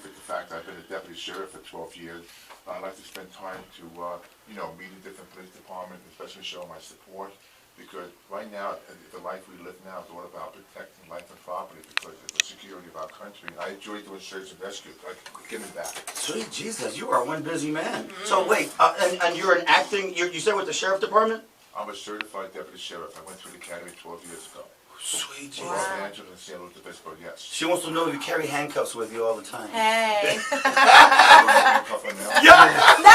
prolific. In fact, I've been a deputy sheriff for 12 years. I like to spend time to, meet in different police departments, especially show my support. Because right now, the life we live now is all about protecting life and property because of the security of our country. And I enjoy doing search and rescue, like giving back. Sweet Jesus, you are one busy man. So wait, and you're an acting, you said with the sheriff department? I'm a certified deputy sheriff. I went through the academy 12 years ago. Sweet Jesus. Los Angeles and San Luis Obispo, yes. She wants to know if you carry handcuffs with you all the time. Hey. Yeah. No!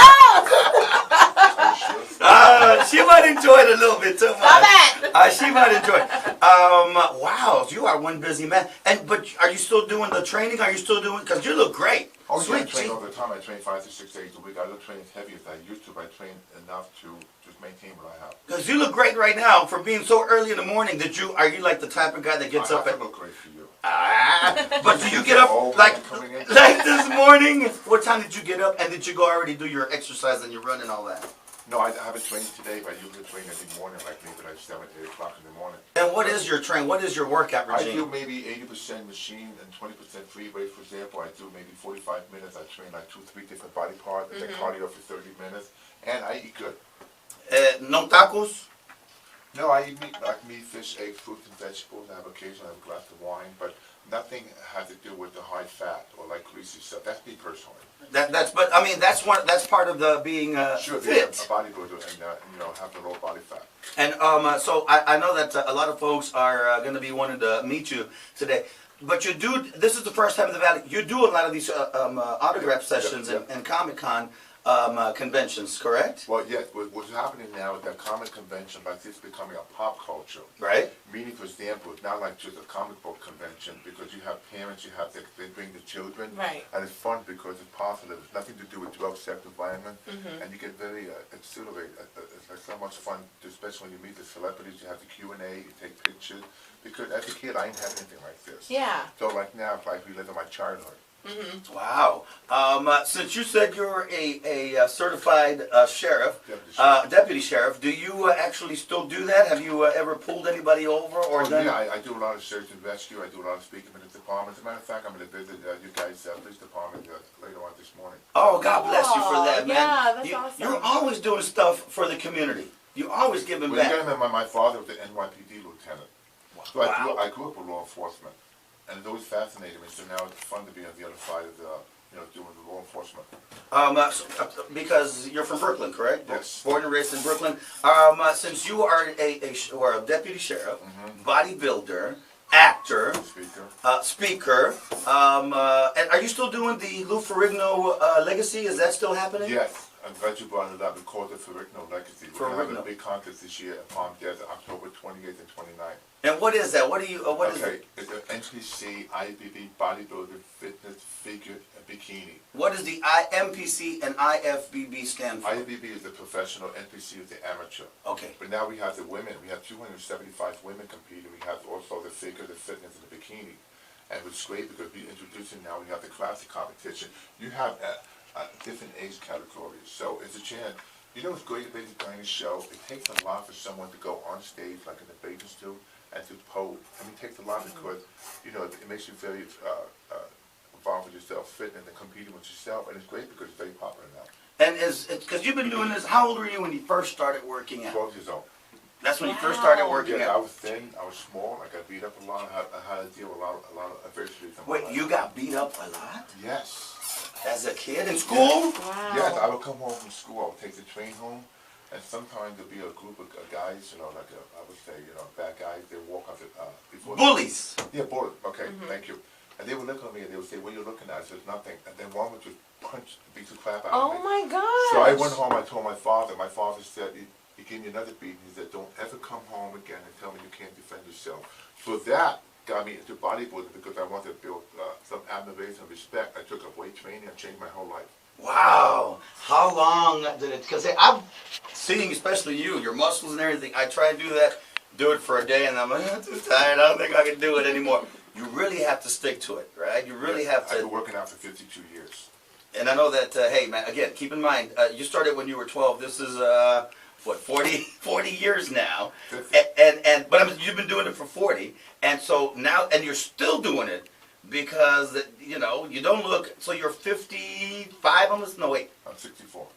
She might enjoy it a little bit too much. Stop it! She might enjoy it. Wow, you are one busy man. But are you still doing the training? Are you still doing? Because you look great. Oh, Sweet. yeah, I train all the time. I train 5 to 6 days a week. I don't train as heavy as I used to, but I train enough to just maintain what I have. Because you look great right now for being so early in the morning. Are you like the type of guy that gets up I at? look great for you. But do you get up like this morning? What time did you get up? And did you go already do your exercise and your run and all that? No, I haven't trained today, but I usually train every morning, like maybe like 7, 8 o'clock in the morning. And what is your train? What is your workout regime? I do maybe 80% machine and 20% free weight. For example, I do maybe 45 minutes. I train like 2, 3 different body parts. I take cardio for 30 minutes, and I eat good. No tacos? No, I eat meat, like meat, fish, eggs, fruits, and vegetables. I have occasionally a glass of wine, but nothing has to do with the high fat or like greasy stuff. That's me personally. That's part of the being Sure, fit. A bodybuilder and have the low body fat. And so I know that a lot of folks are going to be wanting to meet you today. But you do. This is the first time in the Valley. You do a lot of these autograph sessions and Comic-Con conventions, correct? Well, yes. What's happening now is that comic convention, like this, becoming a pop culture. Right. Meaning, for example, it's not like just a comic book convention because you have parents, they bring the children. Right. And it's fun because it's positive. It's nothing to do with drug, sex, environment. And you get very exhilarated. It's like so much fun, especially when you meet the celebrities. You have the Q&A, you take pictures. Because as a kid, I didn't have anything like this. Yeah. So like now, it's like reliving my childhood. Wow. Since you said you're a certified sheriff, deputy sheriff, do you actually still do that? Have you ever pulled anybody over or done? Yeah, I do a lot of search and rescue. I do a lot of speaking in the department. As a matter of fact, I'm going to visit you guys' police department later on this morning. Oh, God bless you for that, man. Yeah, that's awesome. You're always doing stuff for the community. You're always giving Well, back. you got to remember, my father was the NYPD lieutenant. So Wow. I grew up with law enforcement. And it always fascinated me, so now it's fun to be on the other side of doing the law enforcement. Because you're from Brooklyn, correct? Yes. Born and raised in Brooklyn. Since you are a deputy sheriff, bodybuilder, actor, speaker, and are you still doing the Lou Ferrigno legacy? Is that still happening? Yes. I'm glad you brought it up. It's called the Ferrigno Legacy. We're going to have a big contest this year at Palm Desert, October 28th and 29th. And what is that? What is it? It's an NPC, IFBB, bodybuilder, fitness, figure, and bikini. What does the MPC and IFBB stand for? IFBB is the professional, NPC is the amateur. Okay. But now we have the women. We have 275 women competing. We have also the figure, the fitness, and the bikini. And it's great because we're introducing now, we have the classic competition. You have different age categories. So it's a chance. You know what's great about this show? It takes a lot for someone to go on stage, like in the bathing suit, and to pose. I mean, it takes a lot because, it makes you very involved with yourself, fitting and competing with yourself, and it's great because it's very popular now. And because you've been doing this, how old were you when you first started working out? 12 years old. That's when you first started working Yeah, out? I was thin, I was small, I got beat up a lot, I had to deal with a lot of adversity. Wait, you got beat up a lot? Yes. As a kid in school? Wow. Yes, I would come home from school, I would take the train home, and sometimes there'd be a group of guys, I would say, bad guys, they'd walk up before... Bullies! Yeah, bullies, okay, thank you. And they would look at me and they would say, what are you looking at? I said, nothing. And then one would just punch, beat the crap out of me. Oh my gosh. So I went home, I told my father said, he gave me another beating, he said, don't ever come home again and tell me you can't defend yourself. So that got me into bodybuilding because I wanted to build some admiration and respect. I took up weight training and changed my whole life. Wow. How long did it, because I'm seeing, especially you, your muscles and everything, I try to do it for a day and I'm like, I'm too tired, I don't think I can do it anymore. You really have to stick to it, right? You really have to. I've been working out for 52 years. And I know that, hey man, again, keep in mind, you started when you were 12. This is, 40 years now. But you've been doing it for 40. And so now, and you're still doing it. because you know you don't look. So you're 55 almost. No wait. I'm 64.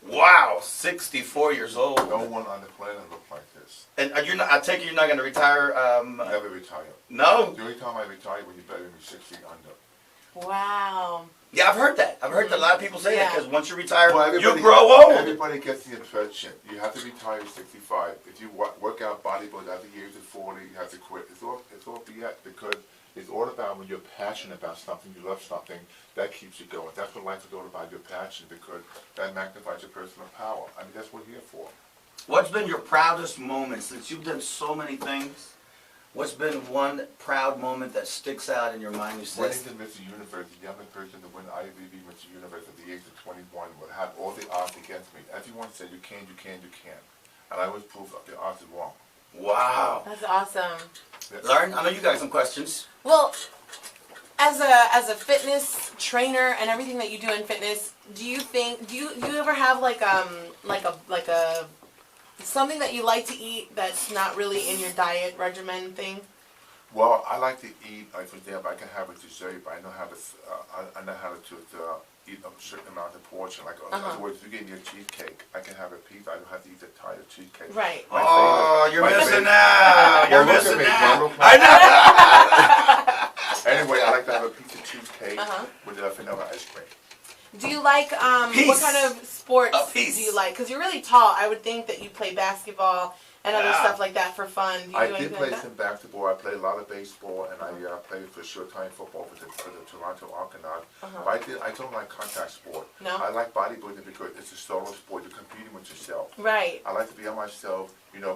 Wow, 64 years old. No one on the planet looks like this. And you're not. I take it you're not going to retire. Never retire. No. The only time I retire when you better than me 60 under. Wow. Yeah, I've heard that. I've heard that a lot of people say that Yeah. because once you retire, Well, you grow old. Everybody gets the impression you have to retire at 65. If you work out bodybuilding after the age of 40, you have to quit. It's all BS because it's all about when you're passionate about something, you love something, that keeps you going. That's what life is all about, your passion, because that magnifies your personal power. I mean, that's what we're here for. What's been your proudest moment since you've done so many things? What's been one proud moment that sticks out in your mind? You said, Winning the Mr. Universe, the youngest person to win IVB Mr. Universe at the age of 21 would have all the odds against me. Everyone said, you can, you can, you can. And I always proved that the odds are wrong. wow. That's awesome. Lauren, I know you got some questions. Well, as a fitness trainer and everything that you do in fitness, do you ever have like a something that you like to eat that's not really in your diet regimen thing? Well, I like to eat, like for example, I can have a dessert, but I know how to, I know how to eat a certain amount of portion. Like, in other words, if you give me a cheesecake, I can have a piece. I don't have to eat the entire cheesecake. Right. My Oh, favorite- you're my missing favorite- out. You're Well, look at missing me, out. Donald. I know. Anyway, I like to have a piece of cheesecake Uh-huh. with vanilla ice cream. Do you like what Peace. kind of sports A piece. do you like? Because you're really tall. I would think that you play basketball and other Yeah. stuff like that for fun. Do you I do did anything play like some basketball. I played a lot of baseball, and I played for short-time football for the Toronto Argonauts. Uh-huh. But I don't like contact sport. No? I like bodybuilding because it's a solo sport. You're competing with yourself. that? Right. I like to be on myself,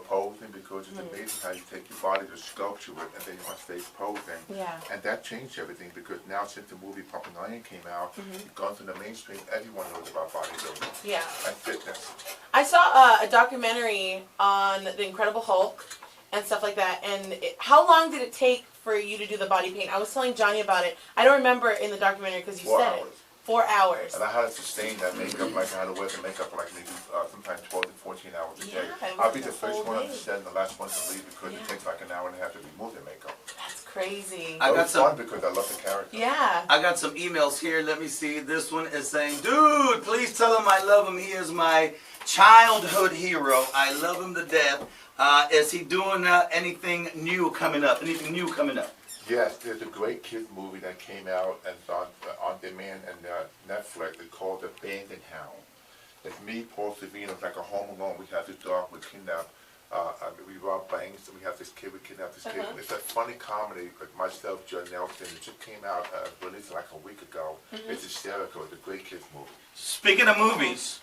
posing, because it's amazing how you take your body to sculpture it and then you're on stage posing. Yeah. And that changed everything because now since the movie Pumping Iron came out, it's gone to the mainstream, everyone knows about bodybuilding Yeah. and fitness. I saw a documentary on the Incredible Hulk and stuff like that. And how long did it take for you to do the body paint? I was telling Johnny about it. I don't remember in the documentary because you 4 said hours. it. 4 hours. And I had to sustain that makeup, like I had to wear the makeup for like maybe sometimes 12 to 14 hours a day. Yeah, it was I'll be like the a first whole one on day. the set and the last one to leave because Yeah. it takes like an hour and a half to remove the makeup. That's crazy. I It got was some. fun because I love the character. Yeah. I got some emails here. Let me see. This one is saying, dude, please tell him I love him. He is my childhood hero. I love him to death. Is he doing anything new coming up? Anything new coming up? Yes, there's a great kids movie that came out and it's on demand and Netflix. It's called The Abandoned Hound. It's me, Paul Savino, it's like a Home Alone. We have this dog we kidnap. We rob banks and we have this kid. We kidnap this kid. It's a funny comedy with myself, Judd Nelson. It just came out released like a week ago. It's hysterical. It's a great kids movie. Speaking of movies,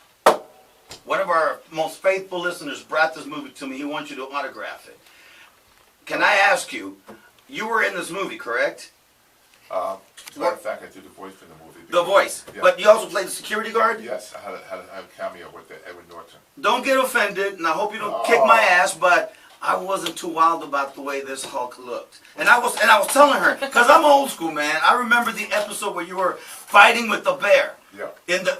one of our most faithful listeners brought this movie to me. He wants you to autograph it. Can I ask you, you were in this movie, correct? As a matter of fact, I did the voice for the movie. The voice. Yeah. But you also played the security guard? Yes, I had a cameo with Edward Norton. Don't get offended, and I hope you don't kick my ass, but I wasn't too wild about the way this Hulk looked. And I was telling her, because I'm old school, man. I remember the episode where you were fighting with the bear. Yeah.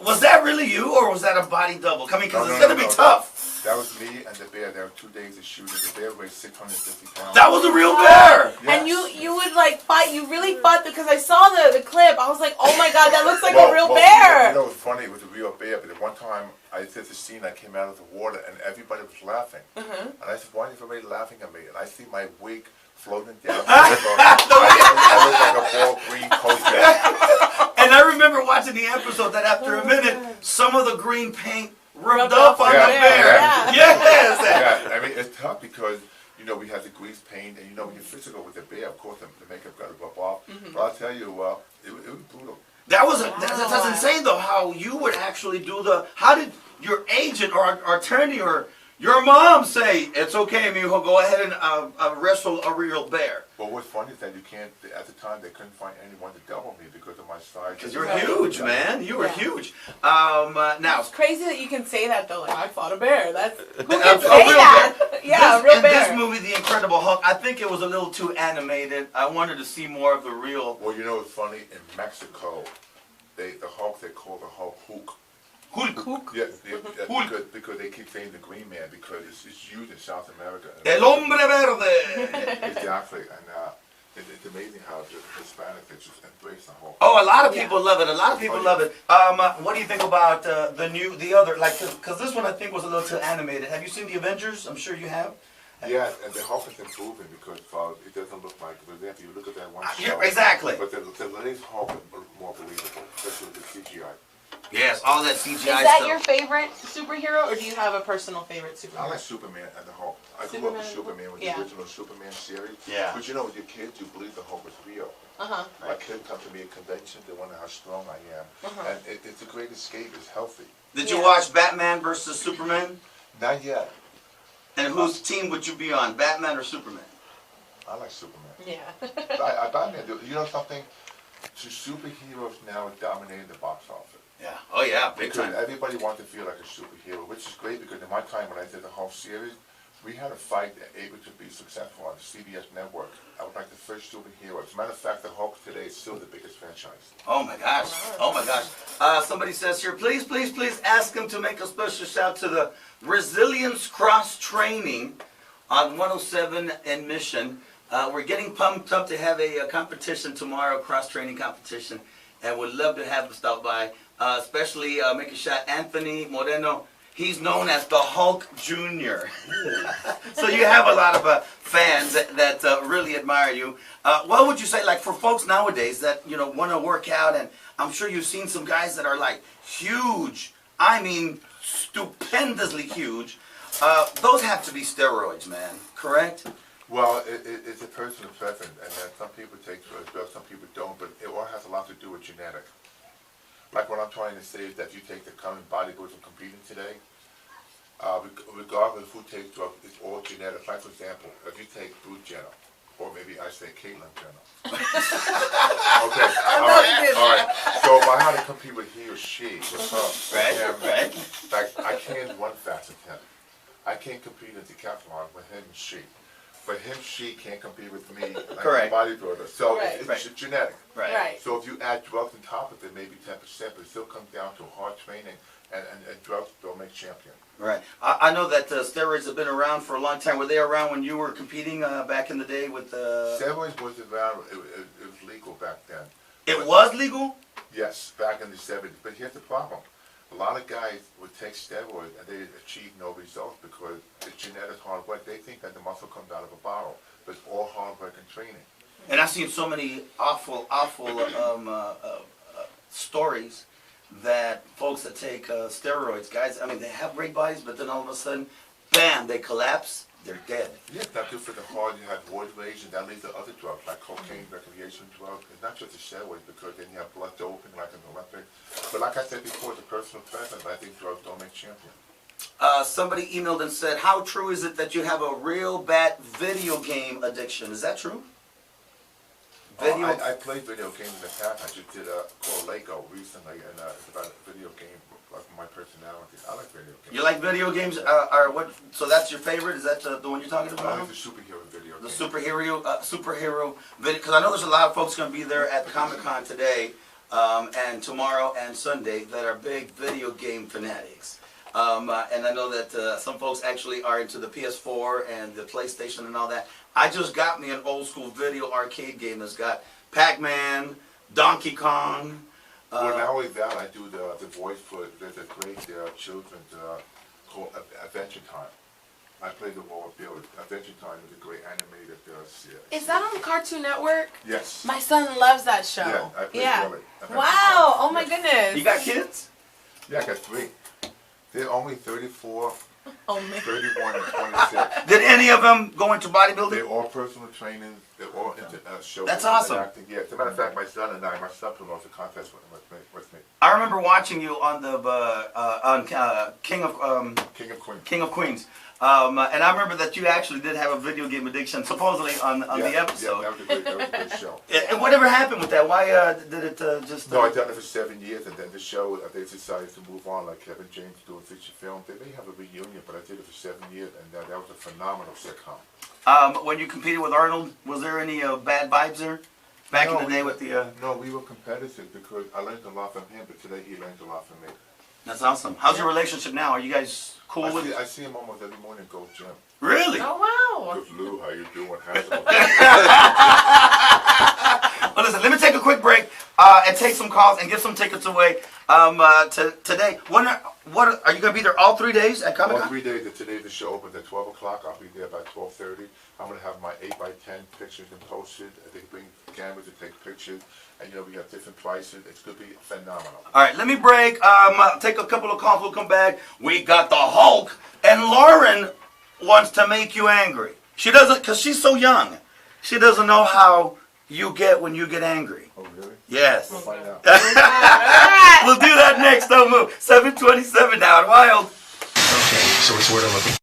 Was that really you, or was that a body double? I mean, because No, it's no, going to no, be no. tough. That was me and the bear. There were 2 days of shooting. The bear weighed 650 pounds. That was a real bear. Yes. And you would like fight. You really fought because I saw the clip. I was like, oh my god, that looks like a real bear. You know, it was funny. It was a real bear. But at one time, I did the scene. I came out of the water, and everybody was laughing. And I said, "Why is everybody laughing at me?" And I see my wig floating down. I look like a bald green coaster. And I remember watching the episode that after a minute, some of the green paint rubbed Rubbed off off on the the bear. bear. Yeah. Yes. Yeah, I mean it's tough because we have the grease paint, and when you're physical with the bear, of course the makeup got to rub off. But I'll tell you, it was brutal. That's insane though. How you would actually do how did your agent or attorney or your mom say it's okay, Mijo, go ahead and wrestle a real bear? Well, what's funny is that you can't. At the time, they couldn't find anyone to double me because of my size. Because you're huge, man. You were Yeah. huge. Now, It's crazy that you can say that though. Like I fought a bear. That's who A can real say bear. that? Yeah, a real in bear. this movie, The Incredible Hulk, I think it was a little too animated. I wanted to see more of the real. Well, it's funny. In Mexico, the Hulk they call the Hulk Hook. Hulk. Yeah, Hulk. because they keep saying the Green Man because it's used in South America. El hombre verde. Exactly, and It's amazing how the Hispanic they just embrace the Hulk. Oh, a lot of Yeah. people love it. A lot of people Oh, love it. What do you think about the other, like, because this one I think was a little too animated. Have you seen the Avengers? I'm sure you have. Yeah, and the Hulk is improving because it doesn't look like, for example, you look at that one Yeah, show. exactly. But the latest Hulk is more believable, especially with the CGI. Yes, all that CGI Is stuff. that your favorite superhero, or do you have a personal favorite I superhero? like Superman and the Hulk. I grew up with Superman with Yeah. the original Superman series. Yeah. But you know, with your kids, you believe the Hulk was real. Uh-huh. My kid comes to me at convention, they wonder how strong I am. Uh-huh. And it's a great escape, it's healthy. Did you Yeah. watch Batman versus Superman? Not yet. And whose team would you be on, Batman or Superman? I like Superman. Yeah. Batman, you know something? Superheroes now are dominating the box office. Yeah. Oh yeah, big Because time. everybody wants to feel like a superhero, which is great because in my time when I did the whole series, we had a fight able to be successful on the CBS network. I was like the first superhero. As a matter of fact, the Hulk today is still the biggest franchise. Oh my gosh. Oh my gosh. Somebody says here, please, please, please ask him to make a special shout to the Resilience Cross Training on 107 in Mission. We're getting pumped up to have a competition tomorrow, cross training competition, and would love to have him stop by. Especially make a shout, Anthony Moreno. He's known as the Hulk Jr. So you have a lot of fans that really admire you. What would you say, like for folks nowadays that want to work out, and I'm sure you've seen some guys that are like huge. I mean, stupendously huge. Those have to be steroids, man. Correct? Well, it's a personal preference, and then some people take drugs, some people don't, but it all has a lot to do with genetic. Like what I'm trying to say is that if you take the current bodybuilders competing today, regardless of who takes drugs, it's all genetic. Like for example, if you take Bruce Jenner, or maybe I say Caitlyn Jenner. Okay, all right. So if I had to compete with he or she, with her, Right, him, right. like I can't run fast as him. I can't compete in decathlon with him and she. But him, she can't compete with me, like Correct. a bodybuilder. So Right. it's genetic. Right. So if you add drugs on top of it, maybe 10%, but it still comes down to hard training, and drugs don't make champion. Right. I know that steroids have been around for a long time. Were they around when you were competing back in the day with Steroids was around, it was legal back then. It was legal? Yes, back in the 70s. But here's the problem. A lot of guys would take steroids and they achieve no results because it's genetic hard work. They think that the muscle comes out of a bottle, but it's all hard work and training. And I've seen so many awful stories that folks that take steroids, guys, I mean, they have great bodies, but then all of a sudden, bam, they collapse, they're dead. Yeah, it's not good for the heart. You have roid rage, and that leads to other drugs like cocaine, recreational drugs. It's not just the steroids because then you have blood doping like an Olympic. But like I said before, it's a personal preference. I think drugs don't make champion. Somebody emailed and said, how true is it that you have a real bad video game addiction? Is that true? I played video games in the past. I just did called Lego recently, and it's about a video game like my personality. I like video games. You like video games? So that's your favorite? Is that the one you're talking I about? like the superhero video The game. superhero video, because I know there's a lot of folks going to be there at Comic-Con today and tomorrow and Sunday that are big video game fanatics. And I know that some folks actually are into the PS4 and the PlayStation and all that. I just got me an old school video arcade game that's got Pac-Man, Donkey Kong. Well, not only that, I do the voice for, there's a great children's called Adventure Time. I play the role of Bill. Adventure Time is a great animated series. Is that on Cartoon Network? Yes. My son loves that show. Yeah, I play Billy. Wow. Oh my Yes. goodness. You got kids? Yeah, I got 3. They're only 34, Oh man. 31, and 26. Did any of them go into They're bodybuilding? all personal training. They're all into shows. That's and awesome. acting. Yeah, as a matter of fact, my son promotes a contest with me. I remember watching you on the King of King of Queens. King of Queens, and I remember that you actually did have a video game addiction, supposedly on the episode. Yeah, that was a great show. And whatever happened with that? Why did it just? No, I've done it for 7 years, and then the show, they decided to move on, like Kevin James doing feature film. They may have a reunion, but I did it for 7 years, and that was a phenomenal sitcom. When you competed with Arnold, was there any bad vibes there? Back in the day with the... No, we were competitors because I learned a lot from him, but today he learned a lot from me. That's awesome. How's your relationship now? Are you guys cool I with. I see him almost every morning go gym. Really? Oh wow. Good Lou, how you doing? How's Well, listen, let me take a quick break and take some calls and give some tickets away today. What are you going to be there all 3 days at Comic All Con? 3 days. Today the show opens at 12 o'clock. I'll be there by 12:30. I'm going to have my 8x10 pictures and posted. They bring cameras to take pictures. And, we have different prices. It's going to be phenomenal. All right, let me break. Take a couple of calls. We'll come back. We got the Hulk. And Lauren wants to make you angry. She doesn't, because she's so young. She doesn't know how you get when you get angry. Oh, really? Yes. We'll find out. We'll do that next. Don't move. 7:27 now at Wild. Okay, so it's where to look.